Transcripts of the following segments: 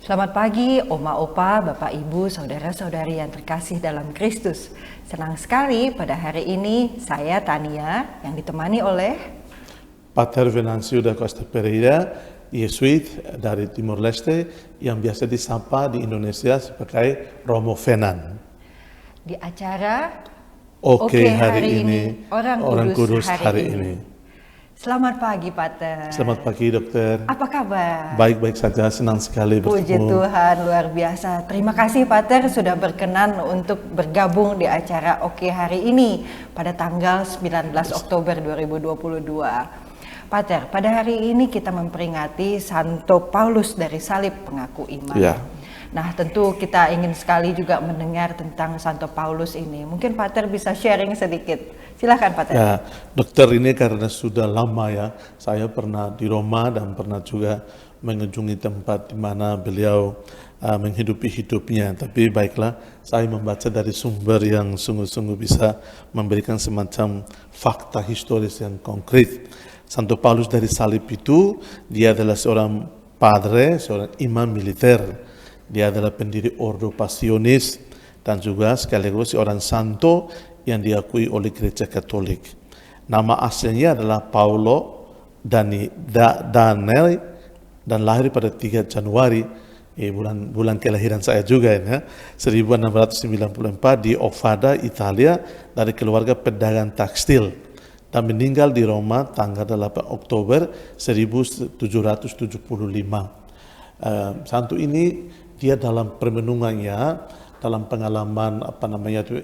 Selamat pagi, Oma Opa, Bapak Ibu, Saudara-saudari yang terkasih dalam Kristus. Senang sekali pada hari ini saya Tania yang ditemani oleh Pater Venancio da Costa Pereira, Yesuit dari Timor Leste yang biasa disapa di Indonesia sebagai Romo Venan. di acara Oke, hari ini Orang Kudus hari ini. ini. Selamat pagi, Pater. Selamat pagi, dokter. Apa kabar? Baik-baik saja, senang sekali Puji bertemu. Tuhan, luar biasa. Terima kasih Pater sudah berkenan untuk bergabung di acara Oke hari ini pada tanggal 19 Oktober 2022. Pater, pada hari ini kita memperingati Santo Paulus dari Salib Pengaku Iman. Ya. Nah, tentu kita ingin sekali juga mendengar tentang Santo Paulus ini. Mungkin Pater bisa sharing sedikit. Silakan Pater. Ya, dokter, ini karena sudah lama ya, saya pernah di Roma dan pernah juga mengunjungi tempat di mana beliau menghidupi hidupnya. Tapi baiklah, saya membaca dari sumber yang sungguh-sungguh bisa memberikan semacam fakta historis yang konkret. Santo Paulus dari Salib itu, dia adalah seorang padre, seorang imam militer. Dia adalah pendiri Ordo Passionis dan juga sekaligus seorang santo yang diakui oleh Gereja Katolik. Nama aslinya adalah Paulo Danelli dan lahir pada 3 Januari, bulan kelahiran saya juga ya, 1694 di Ovada, Italia, dari keluarga pedagang tekstil, dan meninggal di Roma tanggal 8 Oktober 1775. Santo ini dia dalam permenungannya, dalam pengalaman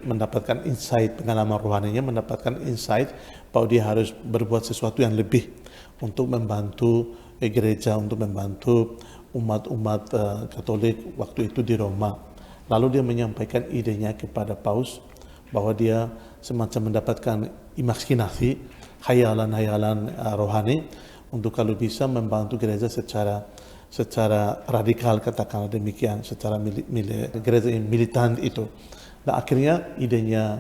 mendapatkan insight, pengalaman rohaninya mendapatkan insight bahwa dia harus berbuat sesuatu yang lebih untuk membantu gereja, untuk membantu umat-umat Katolik waktu itu di Roma. Lalu dia menyampaikan idenya kepada Paus bahwa dia semacam mendapatkan imajinasi, hayalan-hayalan rohani untuk kalau bisa membantu gereja secara radikal, katakanlah demikian, secara gereja yang militan itu. Dan akhirnya idenya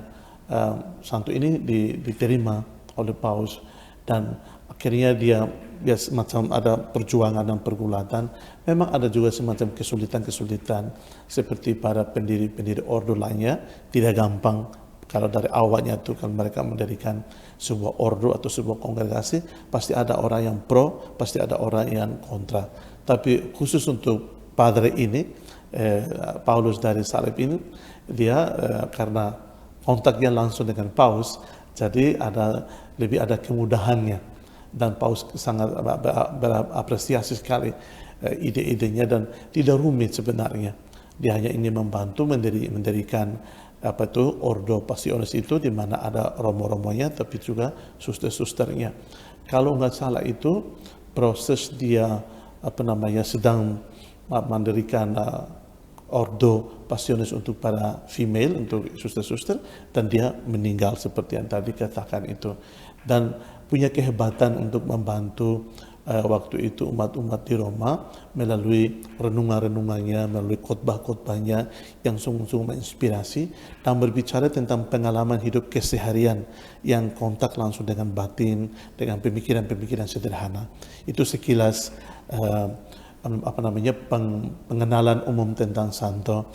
santo ini diterima oleh Paus, dan akhirnya dia semacam ada perjuangan dan pergulatan. Memang ada juga semacam kesulitan-kesulitan seperti para pendiri ordo lainnya, tidak gampang. Kalau dari awalnya itu kalau mereka mendirikan sebuah ordo atau sebuah kongregasi, pasti ada orang yang pro, pasti ada orang yang kontra. Tapi khusus untuk padre ini, Paulus dari Salib ini, dia karena kontaknya langsung dengan Paus, jadi lebih ada kemudahannya. Dan Paus sangat berapresiasi sekali ide-idenya dan tidak rumit sebenarnya. Dia hanya ingin membantu mendirikan Ordo Passionis itu, di mana ada romo-romonya tapi juga suster-susternya. Kalau nggak salah itu proses dia sedang mendirikan Ordo Passionis untuk para female, untuk suster-suster, dan dia meninggal seperti yang tadi katakan itu. Dan punya kehebatan untuk membantu waktu itu umat-umat di Roma melalui renungan-renungannya, melalui khotbah-khotbahnya yang sungguh-sungguh menginspirasi dan berbicara tentang pengalaman hidup keseharian yang kontak langsung dengan batin, dengan pemikiran-pemikiran sederhana. Itu sekilas pengenalan umum tentang Santo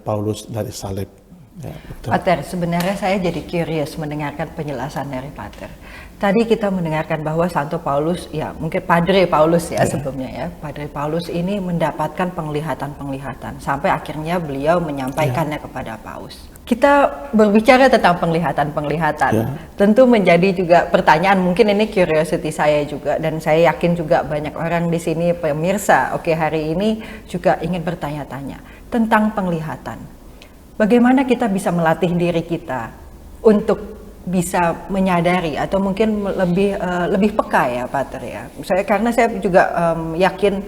Paulus dari Salib. Ya, Pater, sebenarnya saya jadi curious mendengarkan penjelasan dari Pater. Tadi kita mendengarkan bahwa Santo Paulus, ya mungkin Padre Paulus ya sebelumnya ya, Padre Paulus ini mendapatkan penglihatan-penglihatan sampai akhirnya beliau menyampaikannya kepada Paus. Kita berbicara tentang penglihatan-penglihatan, tentu menjadi juga pertanyaan, mungkin ini curiosity saya juga, dan saya yakin juga banyak orang di sini pemirsa Oke hari ini juga ingin bertanya-tanya tentang penglihatan. Bagaimana kita bisa melatih diri kita untuk bisa menyadari atau mungkin lebih peka ya Pater ya. Karena saya juga yakin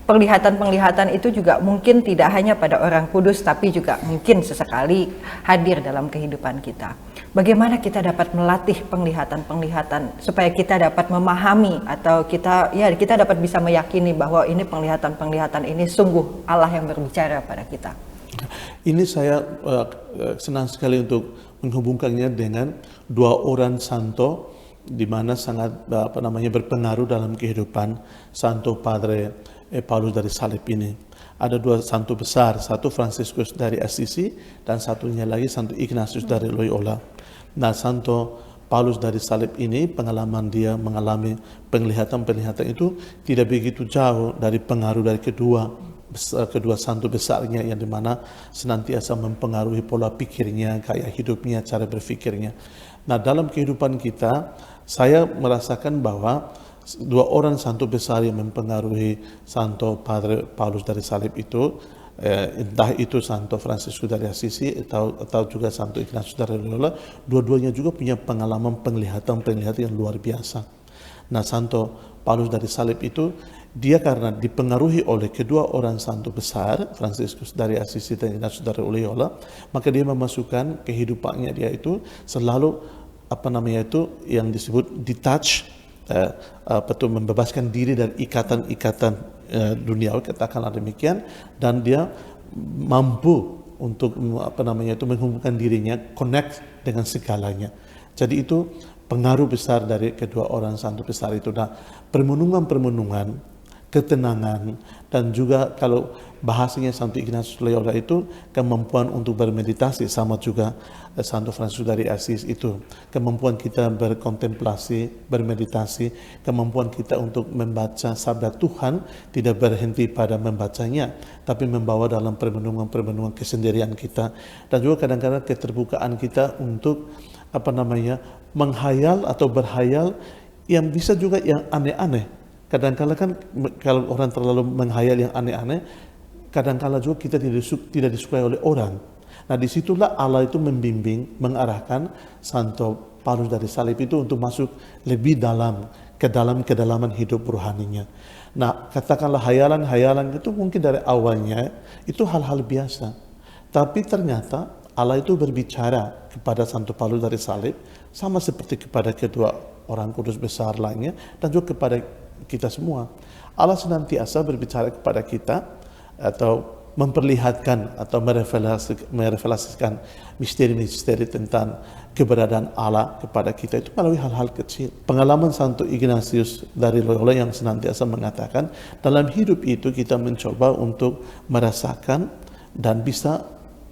penglihatan-penglihatan itu juga mungkin tidak hanya pada orang kudus, tapi juga mungkin sesekali hadir dalam kehidupan kita. Bagaimana kita dapat melatih penglihatan-penglihatan supaya kita dapat memahami atau kita dapat bisa meyakini bahwa ini penglihatan-penglihatan ini sungguh Allah yang berbicara pada kita. Ini saya senang sekali untuk menghubungkannya dengan 2 orang santo di mana sangat berpengaruh dalam kehidupan Santo Padre Paulus dari Salib ini. ada dua santo besar, satu Fransiskus dari Assisi dan satunya lagi Santo Ignatius dari Loyola. Nah, Santo Paulus dari salib ini, pengalaman dia mengalami penglihatan-penglihatan itu tidak begitu jauh dari pengaruh dari kedua santo besarnya, yang dimana senantiasa mempengaruhi pola pikirnya, gaya hidupnya, cara berpikirnya. Nah, dalam kehidupan kita, saya merasakan bahwa dua orang santo besar yang mempengaruhi Santo Padre Paulus dari salib itu, entah itu Santo Fransiskus dari Assisi atau juga Santo Ignatius dari Loyola, dua-duanya juga punya pengalaman penglihatan yang luar biasa. Nah, Santo Paulus dari salib itu, dia karena dipengaruhi oleh kedua orang santo besar, Fransiskus dari Assisi dan Ignatius dari Loyola, maka dia memasukkan kehidupannya dia itu selalu yang disebut detach, membebaskan diri dari ikatan-ikatan duniawi, katakanlah demikian, dan dia mampu untuk menghubungkan dirinya, connect dengan segalanya. Jadi itu pengaruh besar dari kedua orang santo besar itu. Nah, permenungan, ketenangan, dan juga kalau bahasanya Santo Ignatius Loyola itu kemampuan untuk bermeditasi, sama juga Santo Fransiskus dari Asis itu kemampuan kita berkontemplasi, bermeditasi, kemampuan kita untuk membaca sabda Tuhan, tidak berhenti pada membacanya, tapi membawa dalam permenungan kesendirian kita, dan juga kadang-kadang keterbukaan kita untuk menghayal atau berhayal yang bisa juga yang aneh-aneh. Kadang-kala kan kalau orang terlalu menghayal yang aneh-aneh, kadang-kala juga kita tidak disukai oleh orang. Nah, disitulah Allah itu membimbing, mengarahkan Santo Paulus dari salib itu untuk masuk lebih dalam, kedalaman hidup rohaninya. Nah, katakanlah hayalan itu mungkin dari awalnya itu hal-hal biasa. Tapi ternyata Allah itu berbicara kepada Santo Paulus dari salib, sama seperti kepada kedua orang kudus besar lainnya, dan juga kepada kita semua. Allah senantiasa berbicara kepada kita atau memperlihatkan atau merevelasikan misteri-misteri tentang keberadaan Allah kepada kita itu melalui hal-hal kecil. Pengalaman Santo Ignatius dari Loyola yang senantiasa mengatakan, dalam hidup itu kita mencoba untuk merasakan dan bisa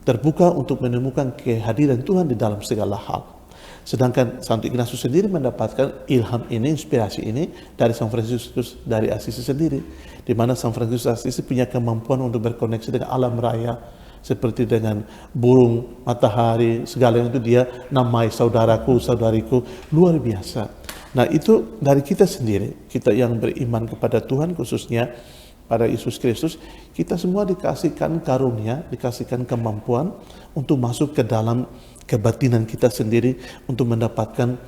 terbuka untuk menemukan kehadiran Tuhan di dalam segala hal. Sedangkan Santo Ignatius sendiri mendapatkan ilham ini, inspirasi ini dari San Fransiskus dari Assisi sendiri, di mana San Fransiskus Assisi punya kemampuan untuk berkoneksi dengan alam raya, seperti dengan burung, matahari, segala yang itu dia namai saudaraku, saudariku, luar biasa. Nah, itu dari kita sendiri, kita yang beriman kepada Tuhan, khususnya pada Yesus Kristus, kita semua dikasihkan karunia, dikasihkan kemampuan untuk masuk ke dalam kebatinan kita sendiri untuk mendapatkan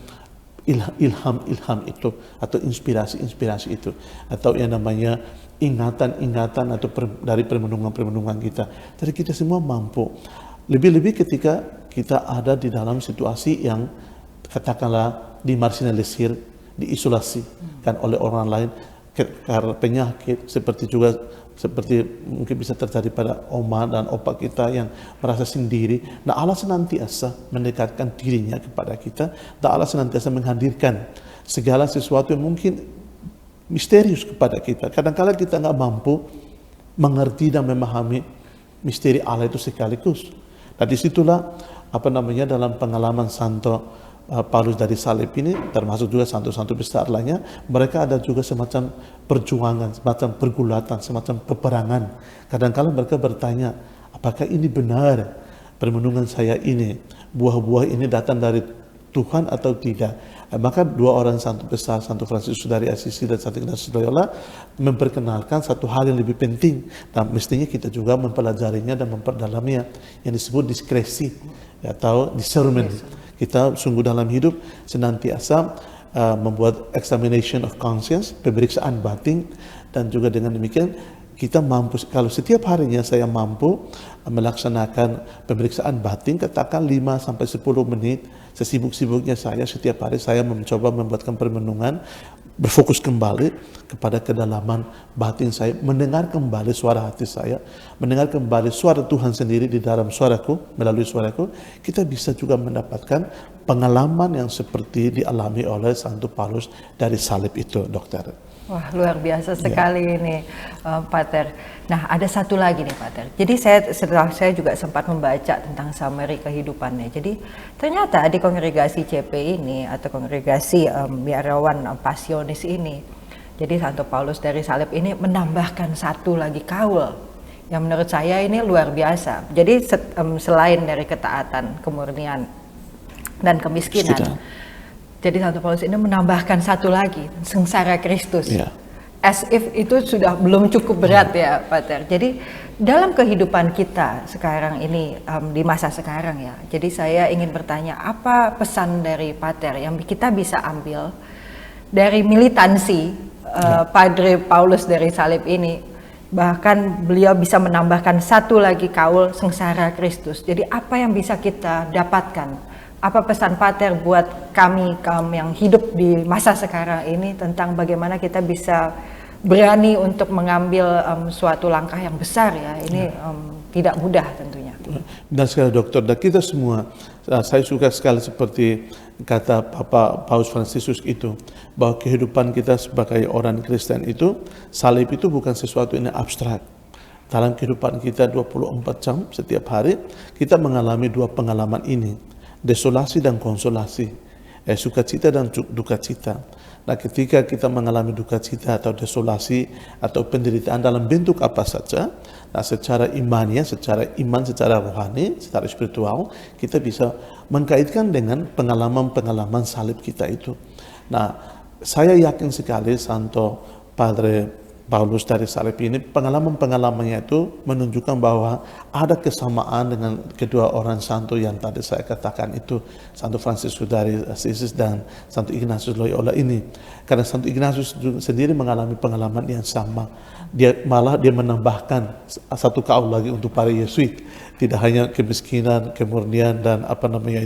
ilham itu atau inspirasi itu, atau yang namanya ingatan dari permenungan kita. Jadi kita semua mampu, lebih-lebih ketika kita ada di dalam situasi yang katakanlah dimarginalisir, diisolasi kan oleh orang lain karena penyakit, seperti mungkin bisa terjadi pada oma dan opa kita yang merasa sendiri. Nah, Allah senantiasa mendekatkan dirinya kepada kita, dan Allah senantiasa menghadirkan segala sesuatu yang mungkin misterius kepada kita. Kadang-kadang kita nggak mampu mengerti dan memahami misteri Allah itu sekaligus. Nah, disitulah dalam pengalaman Santo Paulus dari salib ini, termasuk juga santo-santo besar lainnya, mereka ada juga semacam perjuangan, semacam pergulatan, semacam peperangan. Kadang-kadang mereka bertanya, apakah ini benar permenungan saya ini, buah-buah ini datang dari Tuhan atau tidak? Maka dua orang santo besar, Santo Fransiskus dari Assisi dan Santo Ignatius Loyola, memperkenalkan satu hal yang lebih penting, dan mestinya kita juga mempelajarinya dan memperdalaminya, yang disebut diskresi atau discernment. Kita sungguh dalam hidup senantiasa membuat examination of conscience, pemeriksaan batin, dan juga dengan demikian kita mampu, kalau setiap harinya saya mampu melaksanakan pemeriksaan batin, katakan 5-10 menit, sesibuk-sibuknya saya setiap hari saya mencoba membuatkan permenungan, berfokus kembali kepada kedalaman batin saya, mendengar kembali suara hati saya, mendengar kembali suara Tuhan sendiri di dalam suaraku, melalui suaraku, kita bisa juga mendapatkan pengalaman yang seperti dialami oleh Santo Paulus dari salib itu, dokter. Wah, luar biasa sekali ini, Pater. Nah, ada satu lagi nih, Pater. Jadi setelah saya juga sempat membaca tentang summary kehidupannya. Jadi ternyata di kongregasi CP ini atau kongregasi biarawan pasionis ini, jadi Santo Paulus dari Salib ini menambahkan satu lagi kaul yang menurut saya ini luar biasa. Jadi selain dari ketaatan, kemurnian, dan kemiskinan. Jadi Santo Paulus ini menambahkan satu lagi, sengsara Kristus. As if itu sudah belum cukup berat ya, Pater. Jadi dalam kehidupan kita sekarang ini, di masa sekarang ya. Jadi saya ingin bertanya, apa pesan dari Pater yang kita bisa ambil dari militansi Padre Paulus dari Salib ini? Bahkan beliau bisa menambahkan satu lagi kaul, sengsara Kristus. Jadi apa yang bisa kita dapatkan? Apa pesan Pater buat kami yang hidup di masa sekarang ini tentang bagaimana kita bisa berani untuk mengambil suatu langkah yang besar ya, ini tidak mudah tentunya. Dan sekali dokter, dan kita semua, saya suka sekali seperti kata Papa Paus Fransiskus itu, bahwa kehidupan kita sebagai orang Kristen itu, salib itu bukan sesuatu yang abstrak. Dalam kehidupan kita 24 jam setiap hari, kita mengalami dua pengalaman ini. Desolasi dan konsolasi, sukacita dan duka cita. Nah, ketika kita mengalami duka cita atau desolasi atau penderitaan dalam bentuk apa saja, nah secara imannya, secara rohani, secara spiritual, kita bisa mengkaitkan dengan pengalaman-pengalaman salib kita itu. Nah, saya yakin sekali Santo Padre Paulus dari Salib ini, pengalaman-pengalamannya itu menunjukkan bahwa ada kesamaan dengan kedua orang santo yang tadi saya katakan itu, Santo Fransiskus dari Assisi dan Santo Ignatius Loyola ini. Karena Santo Ignatius sendiri mengalami pengalaman yang sama. Dia menambahkan satu kaul lagi untuk para Yesuit. Tidak hanya kemiskinan, kemurnian dan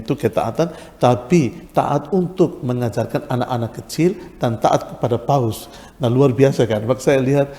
ketaatan, tapi taat untuk mengajarkan anak-anak kecil dan taat kepada Paus. Nah, luar biasa kan? Maka saya lihat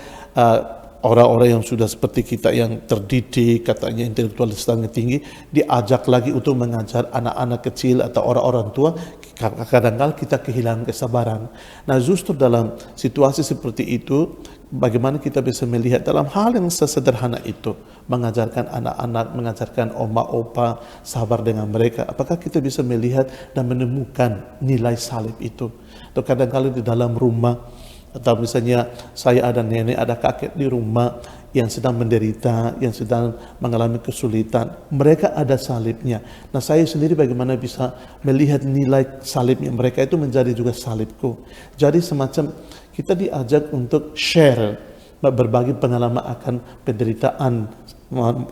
orang-orang yang sudah seperti kita yang terdidik, katanya intelektualitasnya tinggi, diajak lagi untuk mengajar anak-anak kecil atau orang-orang tua. Kadang-kadang kita kehilangan kesabaran. Nah, justru dalam situasi seperti itu, bagaimana kita bisa melihat dalam hal yang sesederhana itu, mengajarkan anak-anak, mengajarkan oma opa, sabar dengan mereka. Apakah kita bisa melihat dan menemukan nilai salib itu? Atau kadang-kadang di dalam rumah, atau misalnya saya ada nenek, ada kakek di rumah yang sedang menderita, yang sedang mengalami kesulitan, mereka ada salibnya. Nah, saya sendiri bagaimana bisa melihat nilai salibnya mereka itu menjadi juga salibku. Jadi semacam kita diajak untuk share, berbagi pengalaman akan penderitaan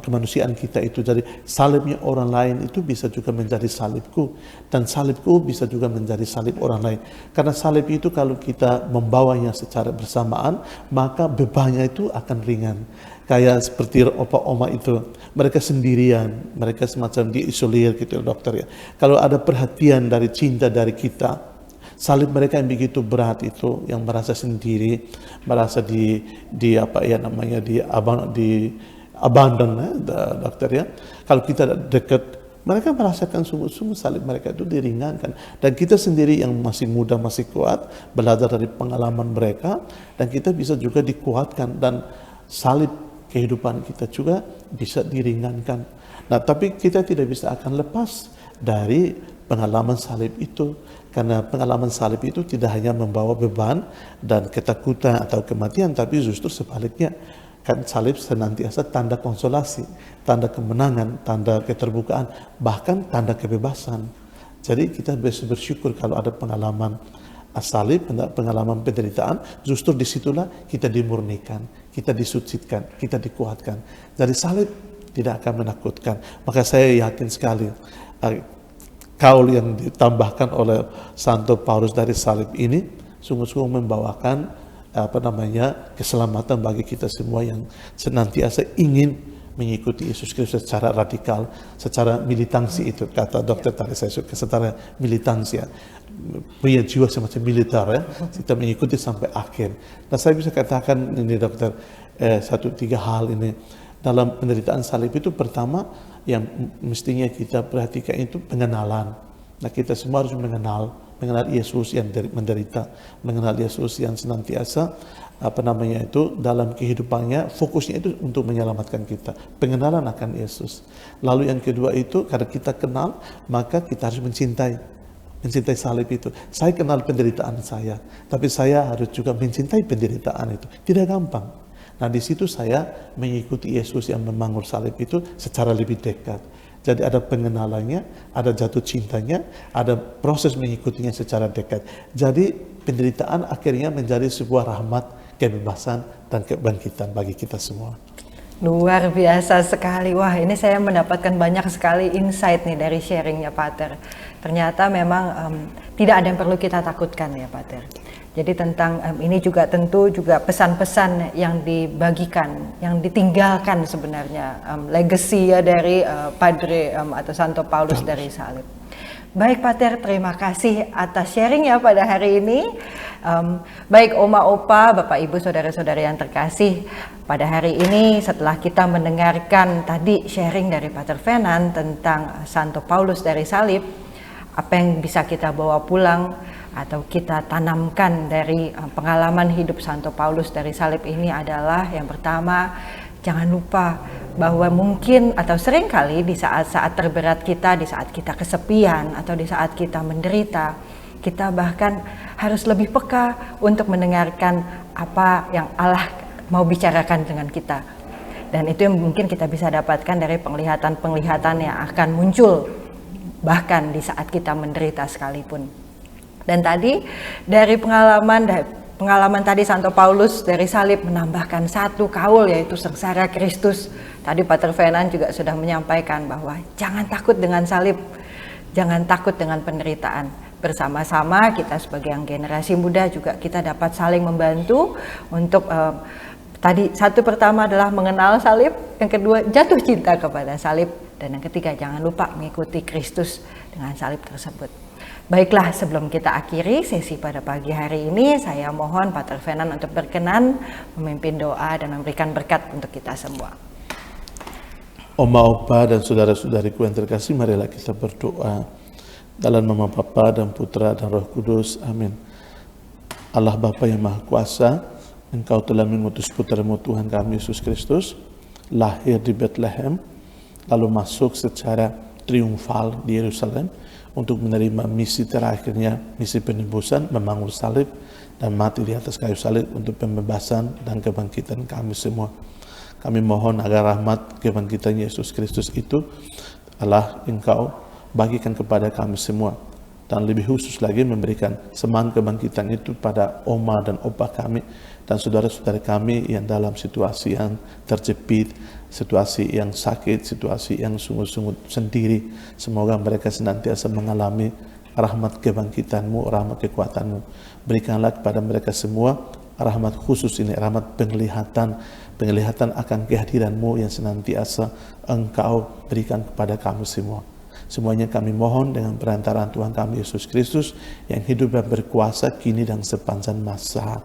kemanusiaan kita itu. Jadi salibnya orang lain itu bisa juga menjadi salibku, dan salibku bisa juga menjadi salib orang lain. Karena salib itu kalau kita membawanya secara bersamaan, maka bebannya itu akan ringan. Kayak seperti opa oma itu, mereka sendirian, mereka semacam diisolir gitu dokter ya. Kalau ada perhatian dari cinta dari kita, salib mereka yang begitu berat itu, yang merasa sendiri, merasa di abandon dokter ya. Kalau kita dekat, mereka merasakan sungguh-sungguh salib mereka itu diringankan. Dan kita sendiri yang masih muda, masih kuat, belajar dari pengalaman mereka, dan kita bisa juga dikuatkan, dan salib kehidupan kita juga bisa diringankan. Nah, tapi kita tidak bisa akan lepas dari pengalaman salib itu, karena pengalaman salib itu tidak hanya membawa beban dan ketakutan atau kematian, tapi justru sebaliknya. Kan salib senantiasa tanda konsolasi, tanda kemenangan, tanda keterbukaan, bahkan tanda kebebasan. Jadi kita bisa bersyukur kalau ada pengalaman salib, pengalaman penderitaan, justru disitulah kita dimurnikan, kita disucikan, kita dikuatkan. Jadi salib tidak akan menakutkan. Maka saya yakin sekali kaul yang ditambahkan oleh Santo Paulus dari Salib ini sungguh-sungguh membawakan keselamatan bagi kita semua yang senantiasa ingin mengikuti Yesus Kristus secara radikal, secara militansi itu kata dokter tadi, saya suka secara militansi ya, punya jiwa semacam militer ya, kita mengikuti sampai akhir. Nah, saya bisa katakan ini dokter, 1-3 hal ini dalam penderitaan salib itu. Pertama yang mestinya kita perhatikan itu pengenalan. Nah, kita semua harus mengenal mengenal Yesus yang menderita, mengenal Yesus yang senantiasa dalam kehidupannya fokusnya itu untuk menyelamatkan kita, pengenalan akan Yesus. Lalu yang kedua itu karena kita kenal, maka kita harus mencintai salib itu. Saya kenal penderitaan saya, tapi saya harus juga mencintai penderitaan itu. Tidak gampang. Nah, di situ saya mengikuti Yesus yang memanggul salib itu secara lebih dekat. Jadi ada pengenalannya, ada jatuh cintanya, ada proses mengikutinya secara dekat. Jadi penderitaan akhirnya menjadi sebuah rahmat, kebebasan, dan kebangkitan bagi kita semua. Luar biasa sekali. Wah, ini saya mendapatkan banyak sekali insight nih dari sharingnya Pater. Ternyata memang tidak ada yang perlu kita takutkan ya Pater. Jadi tentang ini juga tentu juga pesan-pesan yang dibagikan, yang ditinggalkan sebenarnya legacy ya dari Padre atau Santo Paulus dari salib. Baik Pater, terima kasih atas sharing ya pada hari ini. Baik Oma Opa, Bapak Ibu, Saudara-saudara yang terkasih, pada hari ini setelah kita mendengarkan tadi sharing dari Pater Fernand tentang Santo Paulus dari salib, apa yang bisa kita bawa pulang atau kita tanamkan dari pengalaman hidup Santo Paulus dari salib ini adalah yang pertama, jangan lupa bahwa mungkin atau seringkali di saat-saat terberat kita, di saat kita kesepian atau di saat kita menderita, kita bahkan harus lebih peka untuk mendengarkan apa yang Allah mau bicarakan dengan kita. Dan itu yang mungkin kita bisa dapatkan dari penglihatan-penglihatan yang akan muncul bahkan di saat kita menderita sekalipun. Dan tadi dari pengalaman tadi Santo Paulus dari salib menambahkan satu kaul, yaitu sengsara Kristus. Tadi Pater Fernand juga sudah menyampaikan bahwa jangan takut dengan salib, jangan takut dengan penderitaan. Bersama-sama kita sebagai yang generasi muda juga kita dapat saling membantu untuk tadi satu pertama adalah mengenal salib, yang kedua jatuh cinta kepada salib, dan yang ketiga jangan lupa mengikuti Kristus dengan salib tersebut. Baiklah, sebelum kita akhiri sesi pada pagi hari ini, saya mohon Pater Fernand untuk berkenan memimpin doa dan memberikan berkat untuk kita semua. Oma Opa dan saudara-saudariku yang terkasih, marilah kita berdoa. Dalam nama Bapa dan Putra dan Roh Kudus, amin. Allah Bapa yang Maha Kuasa, Engkau telah mengutus Putra-Mu Tuhan kami Yesus Kristus, lahir di Bethlehem, lalu masuk secara triumfal di Yerusalem untuk menerima misi terakhirnya, misi penebusan, memanggul salib dan mati di atas kayu salib untuk pembebasan dan kebangkitan kami semua. Kami mohon agar rahmat kebangkitan Yesus Kristus itu Allah Engkau bagikan kepada kami semua, dan lebih khusus lagi memberikan semangat kebangkitan itu pada Oma dan Opa kami dan saudara-saudara kami yang dalam situasi yang terjepit, situasi yang sakit, situasi yang sungguh-sungguh sendiri. Semoga mereka senantiasa mengalami rahmat kebangkitan-Mu, rahmat kekuatan-Mu. Berikanlah kepada mereka semua rahmat khusus ini, rahmat penglihatan akan kehadiran-Mu yang senantiasa Engkau berikan kepada kami semua. Semuanya kami mohon dengan perantaraan Tuhan kami Yesus Kristus yang hidup dan berkuasa kini dan sepanjang masa.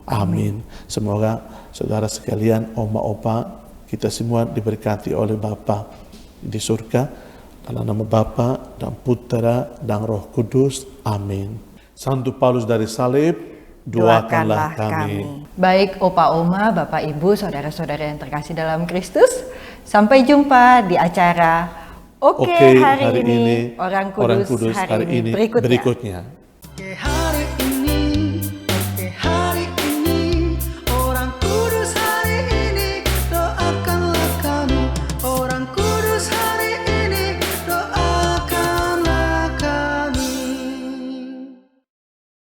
Amin. Semoga saudara sekalian, Oma Opa, kita semua diberkati oleh Bapa di surga. Dalam nama Bapa dan Putra dan Roh Kudus. Amin. Santo Paulus dari salib, doakanlah kami. Baik Opa Oma, Bapak Ibu, saudara-saudara yang terkasih dalam Kristus, sampai jumpa di acara Oke, hari ini Orang Kudus hari ini berikutnya.